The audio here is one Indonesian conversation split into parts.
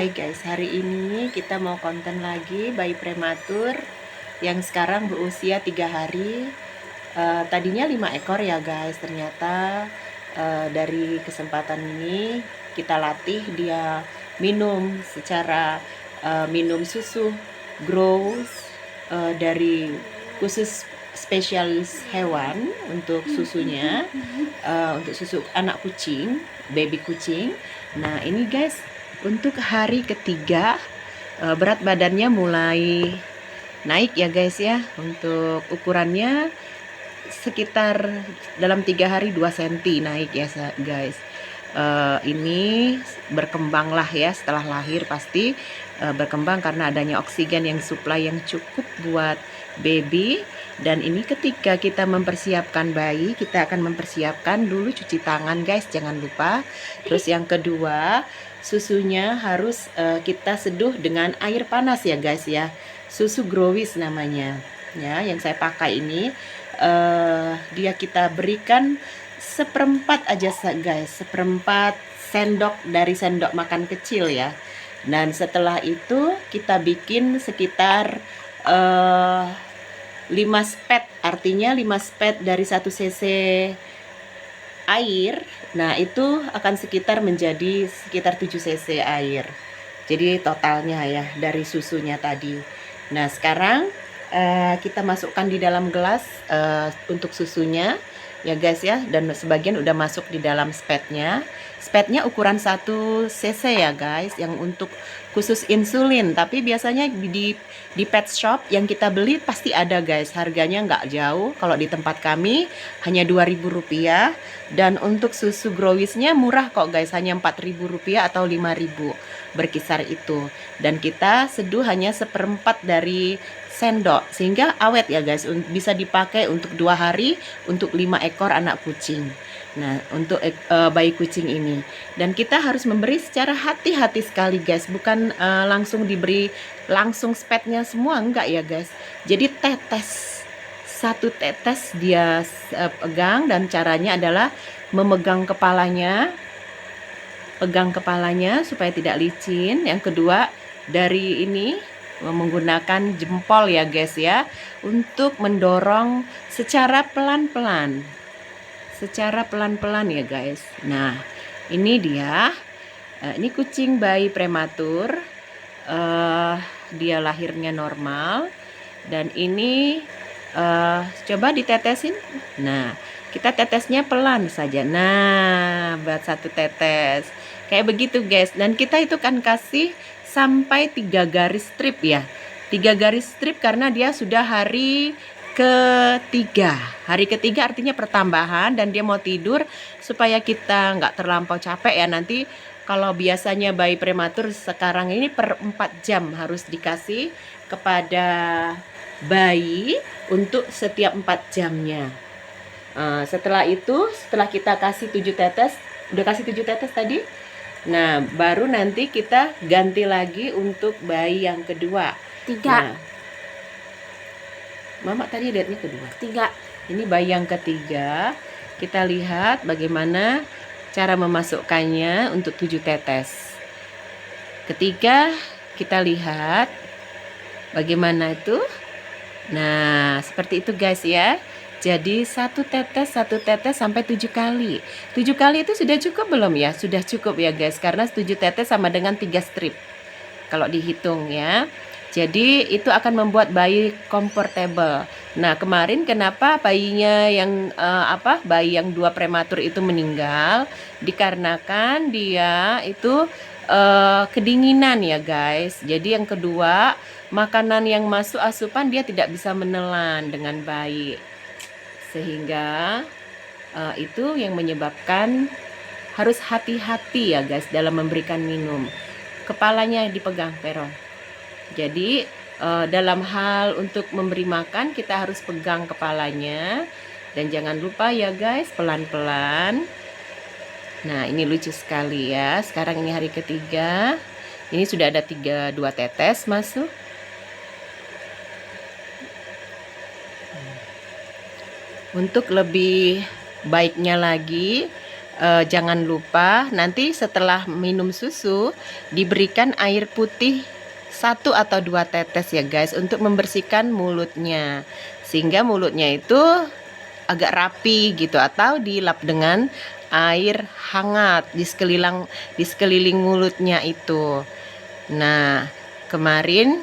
Hai guys, hari ini kita mau konten lagi bayi prematur yang sekarang berusia 3 hari. Tadinya 5 ekor ya guys, ternyata dari kesempatan ini kita latih dia minum secara minum susu Growth dari khusus spesialis hewan untuk susunya, untuk susu anak kucing, baby kucing. Nah ini guys, untuk hari ketiga berat badannya mulai naik ya guys ya. Untuk ukurannya sekitar dalam 3 hari 2 cm naik ya guys. Ini berkembang lah ya, setelah lahir pasti berkembang karena adanya oksigen yang supply yang cukup buat baby. Dan ini ketika kita mempersiapkan bayi, kita akan mempersiapkan dulu cuci tangan guys, jangan lupa. Terus yang kedua, susunya harus kita seduh dengan air panas ya guys ya. Susu Growis namanya ya, yang saya pakai ini. Dia kita berikan seperempat aja guys, seperempat sendok dari sendok makan kecil ya. Dan setelah itu kita bikin sekitar 5 spet, artinya 5 spet dari 1 cc air. Nah itu akan menjadi sekitar 7 cc air. Jadi totalnya ya dari susunya tadi. Nah sekarang kita masukkan di dalam gelas untuk susunya ya guys ya, dan sebagian udah masuk di dalam spetnya. Spetnya ukuran 1 cc ya guys, yang untuk khusus insulin. Tapi biasanya di pet shop yang kita beli pasti ada guys, harganya nggak jauh. Kalau di tempat kami hanya Rp2.000, dan untuk susu Growisnya murah kok guys, hanya Rp4.000 atau Rp5.000, berkisar itu. Dan kita seduh hanya seperempat dari sendok sehingga awet ya guys, bisa dipakai untuk 2 hari untuk 5 ekor anak kucing. Nah untuk bayi kucing ini, dan kita harus memberi secara hati-hati sekali guys, bukan langsung diberi langsung spetnya semua, enggak ya guys. Jadi tetes, 1 tetes dia pegang, dan caranya adalah memegang kepalanya, pegang kepalanya supaya tidak licin. Yang kedua dari ini menggunakan jempol ya guys ya, untuk mendorong secara pelan-pelan, ya guys. Nah ini dia, ini kucing bayi prematur, dia lahirnya normal. Dan ini coba ditetesin. Nah kita tetesnya pelan saja. Nah buat 1 tetes kayak begitu guys. Dan kita itu kan kasih sampai 3 garis strip ya, 3 garis strip karena dia sudah hari ketiga. Hari ketiga artinya pertambahan, dan dia mau tidur supaya kita nggak terlampau capek ya. Nanti kalau biasanya bayi prematur sekarang ini per 4 jam harus dikasih kepada bayi untuk setiap 4 jamnya. Setelah itu, setelah kita kasih 7 tetes, udah kasih 7 tetes tadi. Nah baru nanti kita ganti lagi untuk bayi yang kedua. 3. Nah, Mama tadi lihatnya kedua. 3. Ini bayi yang ketiga. Kita lihat bagaimana cara memasukkannya untuk 7 tetes. Ketiga kita lihat bagaimana itu. Nah seperti itu guys ya. Jadi 1 tetes sampai 7 kali. 7 kali itu sudah cukup belum ya? Sudah cukup ya guys, karena 7 tetes sama dengan 3 strip kalau dihitung ya. Jadi itu akan membuat bayi comfortable. Nah kemarin kenapa bayinya yang bayi yang 2 prematur itu meninggal, dikarenakan dia itu kedinginan ya guys. Jadi yang kedua, makanan yang masuk asupan dia tidak bisa menelan dengan baik, sehingga itu yang menyebabkan harus hati-hati ya guys dalam memberikan minum. Kepalanya dipegang Peron. Jadi dalam hal untuk memberi makan kita harus pegang kepalanya, dan jangan lupa ya guys, pelan-pelan. Nah ini lucu sekali ya. Sekarang ini hari ketiga, ini sudah ada 2 tetes masuk. Untuk lebih baiknya lagi, jangan lupa nanti setelah minum susu diberikan air putih 1 atau 2 tetes ya guys, untuk membersihkan mulutnya, sehingga mulutnya itu agak rapi gitu, atau dilap dengan air hangat di sekeliling mulutnya itu. Nah, kemarin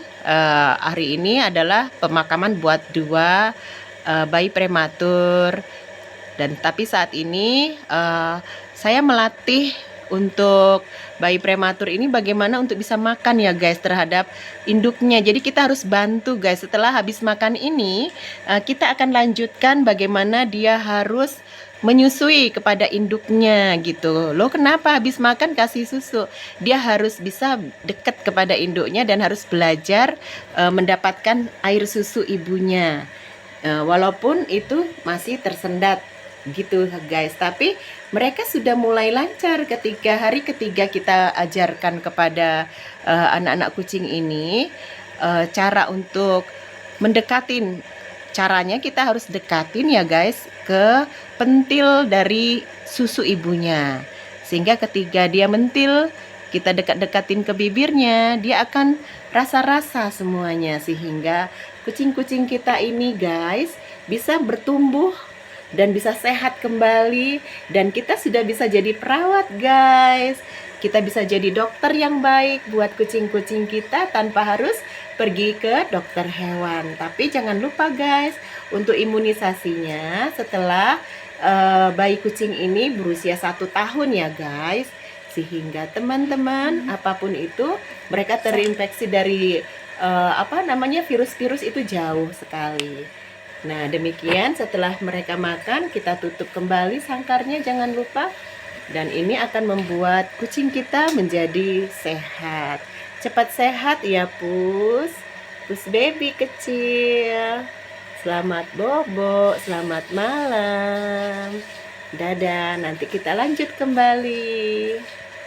hari ini adalah pemakaman buat 2 bayi prematur, dan tapi saat ini saya melatih untuk bayi prematur ini bagaimana untuk bisa makan ya guys terhadap induknya. Jadi kita harus bantu guys, setelah habis makan ini kita akan lanjutkan bagaimana dia harus menyusui kepada induknya gitu loh. Kenapa habis makan kasih susu? Dia harus bisa dekat kepada induknya dan harus belajar mendapatkan air susu ibunya. Walaupun itu masih tersendat gitu guys, tapi mereka sudah mulai lancar ketika hari ketiga kita ajarkan kepada anak-anak kucing ini cara untuk mendekatin. Caranya kita harus dekatin ya guys ke pentil dari susu ibunya, sehingga ketika dia mentil kita dekat-dekatin ke bibirnya, dia akan rasa-rasa semuanya, sehingga kucing-kucing kita ini guys bisa bertumbuh dan bisa sehat kembali, dan kita sudah bisa jadi perawat guys. Kita bisa jadi dokter yang baik buat kucing-kucing kita tanpa harus pergi ke dokter hewan. Tapi jangan lupa guys, untuk imunisasinya setelah bayi kucing ini berusia 1 tahun ya guys, sehingga teman-teman apapun itu mereka terinfeksi dari virus-virus itu jauh sekali. Nah, demikian setelah mereka makan, kita tutup kembali sangkarnya, jangan lupa. Dan ini akan membuat kucing kita menjadi sehat. Cepat sehat ya Pus. Pus baby kecil. Selamat bobo, selamat malam. Dadah, nanti kita lanjut kembali.